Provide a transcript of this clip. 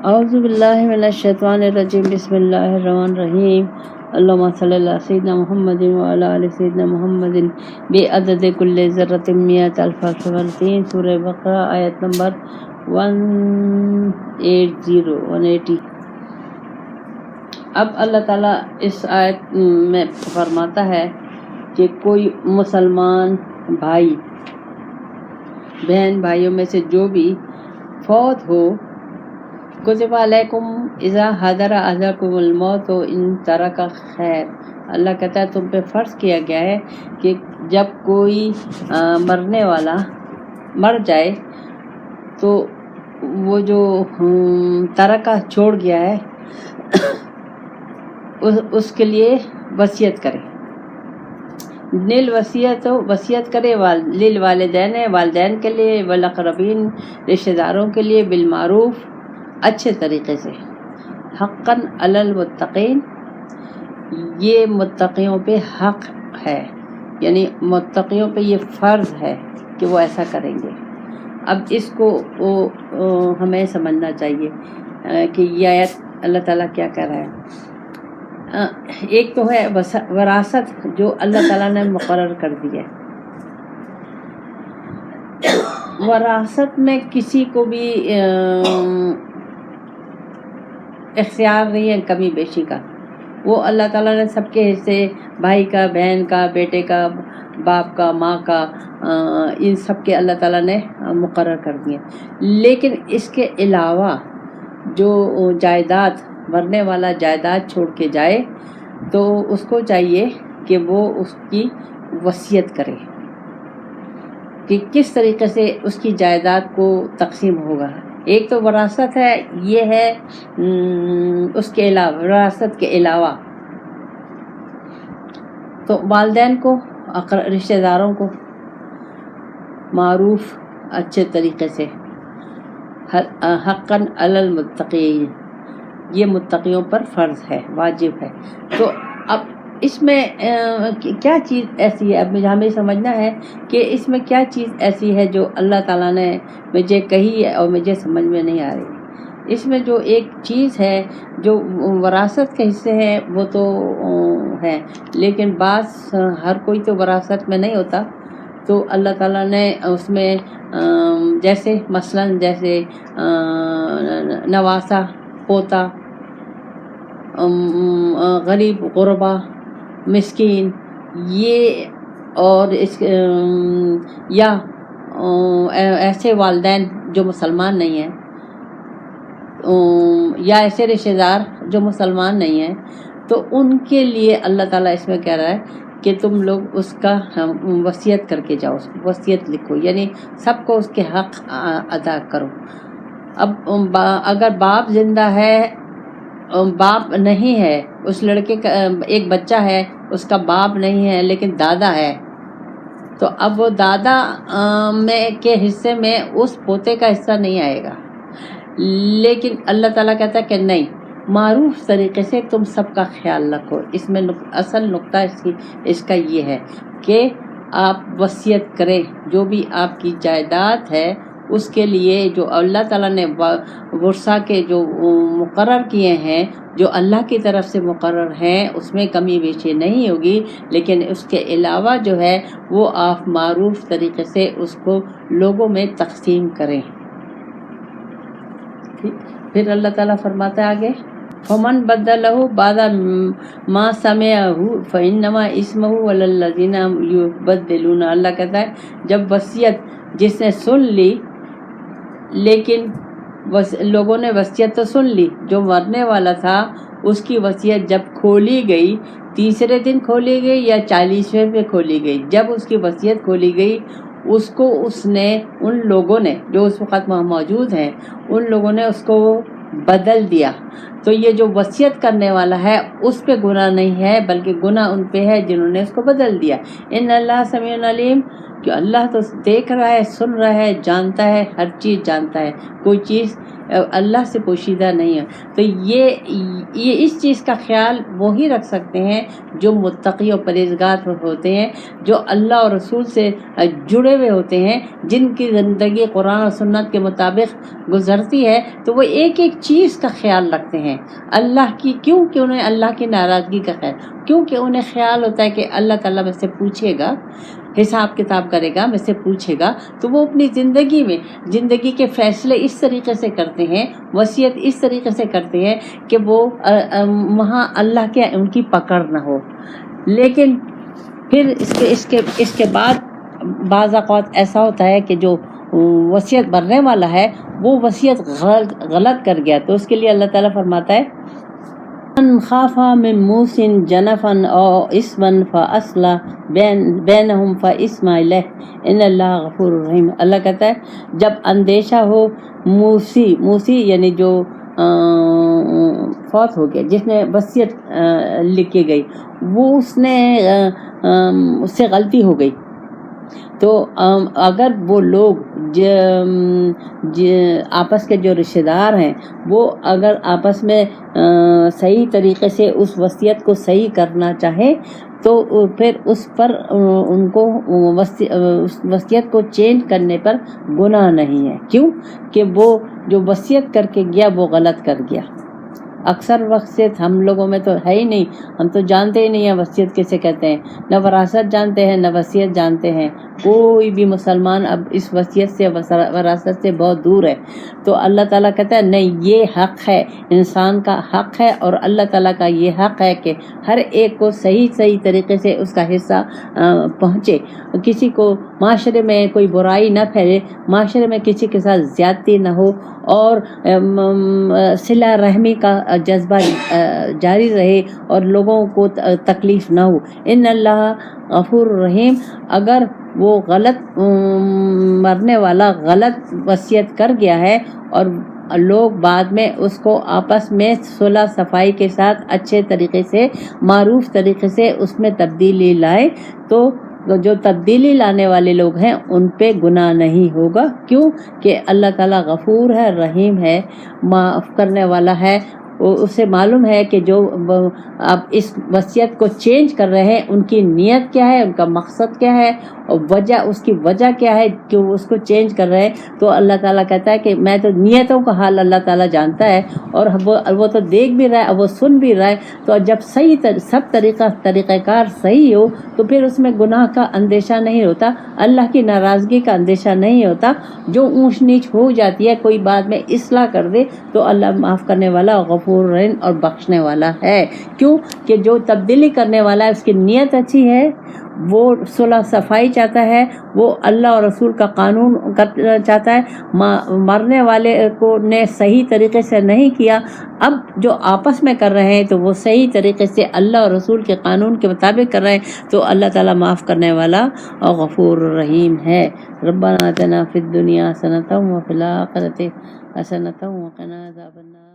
اعوذ باللہ من الشیطان الرجیم بسم اللہ الرحمن الرحیم اللہم صلی اللہ سیدنا محمد وعلی آل سیدنا محمد بعدد کل ذرۃ مئۃ الف ثلاثین سورہ بقرہ آیت نمبر 180. اب اللہ تعالیٰ اس آیت میں فرماتا ہے کہ کوئی مسلمان بھائی بہن بھائیوں میں سے جو بھی فوت ہو، کتب علیکم اذا حضر احدکم الموت ان ترک خیر، اللہ کہتا ہے تم پہ فرض کیا گیا ہے کہ جب کوئی مرنے والا مر جائے تو وہ جو ترکہ چھوڑ گیا ہے اس کے لیے وصیت کرے. نیل وصیت کرے للوالدین، والدین کے لیے، والاقربین رشتہ داروں کے لیے، بالمعروف اچھے طریقے سے، حقاً علی المتقین، یہ متقیوں پہ حق ہے، یعنی متقیوں پہ یہ فرض ہے کہ وہ ایسا کریں گے. اب اس کو ہمیں سمجھنا چاہیے کہ یہ آیت اللہ تعالیٰ کیا کہہ رہا ہے. ایک تو ہے وراثت جو اللہ تعالیٰ نے مقرر کر دی ہے. وراثت میں کسی کو بھی اختیار نہیں ہے کمی بیشی کا. وہ اللہ تعالیٰ نے سب کے حصے، بھائی کا، بہن کا، بیٹے کا، باپ کا، ماں کا، ان سب کے اللہ تعالیٰ نے مقرر کر دیے. لیکن اس کے علاوہ جو جائیداد، مرنے والا جائیداد چھوڑ کے جائے تو اس کو چاہیے کہ وہ اس کی وصیت کرے کہ کس طریقے سے اس کی جائیداد کو تقسیم ہوگا. ایک تو وراثت ہے، یہ ہے اس کے علاوہ، وراثت کے علاوہ تو والدین کو، رشتہ داروں کو معروف اچھے طریقے سے، حقاً علی المتقین، یہ متقیوں پر فرض ہے، واجب ہے. تو اب اس میں کیا چیز ایسی ہے، اب ہمیں سمجھنا ہے کہ اس میں کیا چیز ایسی ہے جو اللہ تعالیٰ نے مجھے کہی ہے اور مجھے سمجھ میں نہیں آ رہی. اس میں جو ایک چیز ہے جو وراثت کے حصے ہیں وہ تو ہے، لیکن بعض ہر کوئی تو وراثت میں نہیں ہوتا. تو اللہ تعالیٰ نے اس میں جیسے مثلاً جیسے نواسہ، پوتا، غریب، غربا، مسکین، یہ اور اس یا ایسے والدین جو مسلمان نہیں ہیں، یا ایسے رشتہ دار جو مسلمان نہیں ہیں، تو ان کے لیے اللہ تعالیٰ اس میں کہہ رہا ہے کہ تم لوگ اس کا وصیت کر کے جاؤ، وصیت لکھو، یعنی سب کو اس کے حق ادا کرو. اب اگر باپ زندہ ہے، باپ نہیں ہے، اس لڑکے کا ایک بچہ ہے، اس کا باپ نہیں ہے لیکن دادا ہے، تو اب وہ دادا میں کے حصے میں اس پوتے کا حصہ نہیں آئے گا. لیکن اللہ تعالیٰ کہتا ہے کہ نہیں، معروف طریقے سے تم سب کا خیال رکھو. اس میں اصل نقطہ اس کا یہ ہے کہ آپ وصیت کریں، جو بھی آپ کی جائیداد ہے اس کے لیے جو اللہ تعالیٰ نے ورثہ کے جو مقرر کیے ہیں، جو اللہ کی طرف سے مقرر ہیں، اس میں کمی بیشی نہیں ہوگی. لیکن اس کے علاوہ جو ہے وہ آپ معروف طریقے سے اس کو لوگوں میں تقسیم کریں. پھر اللہ تعالیٰ فرماتا ہے آگے، فَمَنْ بَدَّلَهُ بَعْدَ مَا سَمِعَهُ فَإِنَّمَا اسْمُهُ عَلَى الَّذِينَ يُبَدِّلُونَ. اللہ کہتا ہے جب وصیت جس نے سن لی، لیکن لوگوں نے وصیت تو سن لی، جو مرنے والا تھا اس کی وصیت جب کھولی گئی، تیسرے دن کھولی گئی یا 40ویں پہ کھولی گئی، جب اس کی وصیت کھولی گئی اس کو ان لوگوں نے جو اس وقت موجود ہیں، ان لوگوں نے اس کو بدل دیا. تو یہ جو وصیت کرنے والا ہے اس پہ گناہ نہیں ہے، بلکہ گناہ ان پہ ہے جنہوں نے اس کو بدل دیا. ان اللہ سمیع علیم، کہ اللہ تو دیکھ رہا ہے، سن رہا ہے، جانتا ہے، ہر چیز جانتا ہے، کوئی چیز اللہ سے پوشیدہ نہیں ہے۔ تو یہ اس چیز کا خیال وہی رکھ سکتے ہیں جو متقی اور پرہیزگار ہوتے ہیں، جو اللہ اور رسول سے جڑے ہوئے ہوتے ہیں، جن کی زندگی قرآن اور سنت کے مطابق گزرتی ہے۔ تو وہ ایک ایک چیز کا خیال رکھتے ہیں اللہ کی، کیونکہ انہیں اللہ کی ناراضگی کا خیال، کیونکہ انہیں خیال ہوتا ہے کہ اللہ تعالیٰ مجھ سے پوچھے گا، حساب کتاب کرے گا، مجھ سے پوچھے گا۔ تو وہ اپنی زندگی کے فیصلے اس طریقے سے کرتے ہیں، وصیت اس طریقے سے کرتے ہیں کہ وہ وہاں اللہ کے ان کی پکڑ نہ ہو۔ لیکن پھر اس کے بعد بعض اوقات ایسا ہوتا ہے کہ جو وصیت کرنے والا ہے وہ وصیت غلط کر گیا، تو اس کے لیے اللہ تعالیٰ فرماتا ہے من خاف من موص جنفا او اثما فاصلح بینہم فاثم الیہ ان اللہ غفور رحیم۔ اللہ کہتا ہے جب اندیشہ ہو موصی یعنی جو فوت ہو گیا، جس نے وصیت لکھی گئی، وہ اس سے غلطی ہو گئی، تو اگر وہ لوگ آپس کے جو رشتہ دار ہیں وہ اگر آپس میں صحیح طریقے سے اس وصیت کو صحیح کرنا چاہیں تو پھر اس پر ان کو وصیت کو چینج کرنے پر گناہ نہیں ہے۔ کیوں کہ وہ جو وصیت کر کے گیا وہ غلط کر گیا۔ اکثر وصیت ہم لوگوں میں تو ہے ہی نہیں، ہم تو جانتے ہی نہیں ہیں وصیت کسے کہتے ہیں، نہ وراثت جانتے ہیں نہ وصیت جانتے ہیں۔ کوئی بھی مسلمان اب اس وصیت سے وراثت سے بہت دور ہے۔ تو اللہ تعالیٰ کہتا ہے نہیں، یہ حق ہے، انسان کا حق ہے، اور اللہ تعالیٰ کا یہ حق ہے کہ ہر ایک کو صحیح طریقے سے اس کا حصہ پہنچے، کسی کو معاشرے میں کوئی برائی نہ پھیلے، معاشرے میں کسی کے ساتھ زیادتی نہ ہو، اور صلہ رحمی کا جذبہ جاری رہے اور لوگوں کو تکلیف نہ ہو۔ ان اللہ غفور رحیم۔ اگر وہ غلط مرنے والا غلط وصیت کر گیا ہے اور لوگ بعد میں اس کو آپس میں صلح صفائی کے ساتھ اچھے طریقے سے، معروف طریقے سے اس میں تبدیلی لائے، تو جو تبدیلی لانے والے لوگ ہیں ان پہ گناہ نہیں ہوگا۔ کیوں کہ اللہ تعالیٰ غفور ہے، رحیم ہے، معاف کرنے والا ہے۔ اسے معلوم ہے کہ جو اب اس وصیت کو چینج کر رہے ہیں ان کی نیت کیا ہے، ان کا مقصد کیا ہے، اور اس کی وجہ کیا ہے کہ وہ اس کو چینج کر رہے ہیں۔ تو اللہ تعالیٰ کہتا ہے کہ میں تو نیتوں کا حال اللہ تعالیٰ جانتا ہے، اور وہ تو دیکھ بھی رہا ہے، وہ سن بھی رہا ہے۔ تو جب سب طریقہ کار صحیح ہو تو پھر اس میں گناہ کا اندیشہ نہیں ہوتا، اللہ کی ناراضگی کا اندیشہ نہیں ہوتا۔ جو اونچ نیچ ہو جاتی ہے، کوئی بعد میں اصلاح کر دے تو اللہ معاف کرنے والا، غفور رحیم اور بخشنے والا ہے۔ کیوں کہ جو تبدیلی کرنے والا ہے اس کی نیت اچھی ہے، وہ صلح صفائی چاہتا ہے، وہ اللہ اور رسول کا قانون چاہتا ہے۔ مرنے والے کو نے صحیح طریقے سے نہیں کیا، اب جو آپس میں کر رہے ہیں تو وہ صحیح طریقے سے اللہ اور رسول کے قانون کے مطابق کر رہے ہیں، تو اللہ تعالیٰ معاف کرنے والا اور غفور رحیم ہے۔ ربنا آتنا فی الدنیا حسنۃ وفی الآخرۃ حسنۃ وقنا عذاب النار۔